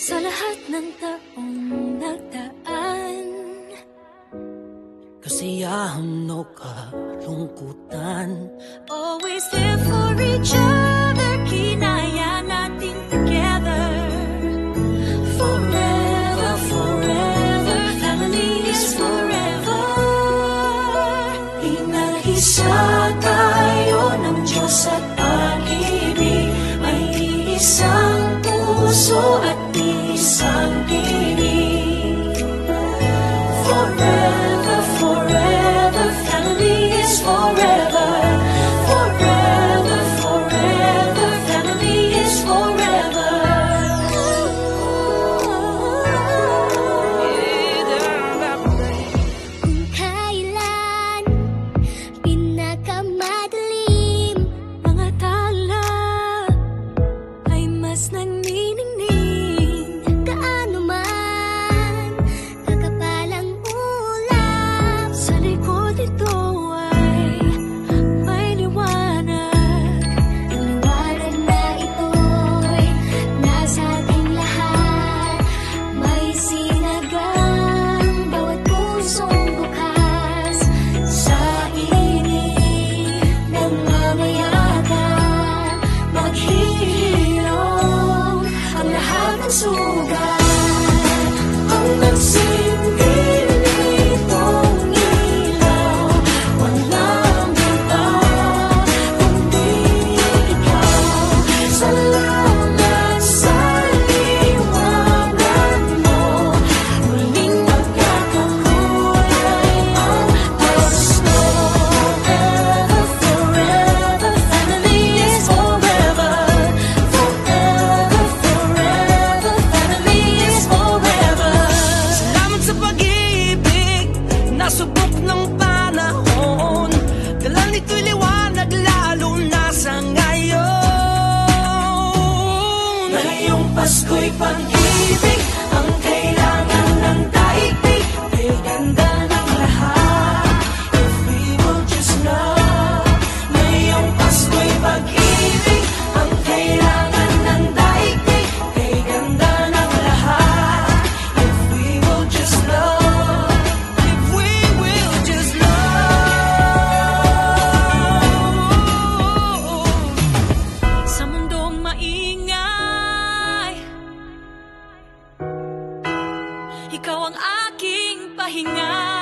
Sa lahat ng taong nagdaan, kasiyahan o kalungkutan, always there for each other. Kinaya natin together. Forever, forever, family is forever. Pinag-isa tayo ng Diyos at pag-ibig. May isang puso at isang tinig. Forever, forever, family is forever. Forever, forever, family is forever. Kung kailan pinakamadilim mga tala ay mas nagniningning, kaano man kakapalang ulap sa likod nito ay may liwanag. Ang liwanag na ito'y nasa ating lahat. May sinagang bawat pusong bukas sa init ng mamayagan. Maghihirong ang lahat ng sugat. Ang nagsilbi nitong ilaw, walang iba kundi ikaw. Salamat sa liwanag mo, muling magkakakulay ang gusto. Forever, forever, family is forever. Forever, forever, family is forever. salamat sa pag-ibig, nasubok ng panahon. Dala nito'y liwanag lalo na sa ngayon. Ngayong Pasko'y pag-ibig ang kailangan ng daigdig. Kay ganda ng lahat, if we will just love. Ngayong Pasko'y pag-ibig ang kailangan ng daigdig. Kay ganda ng lahat, if we will just love. If we will just love. Sa mundong maingay, ikaw ang aking pahinga.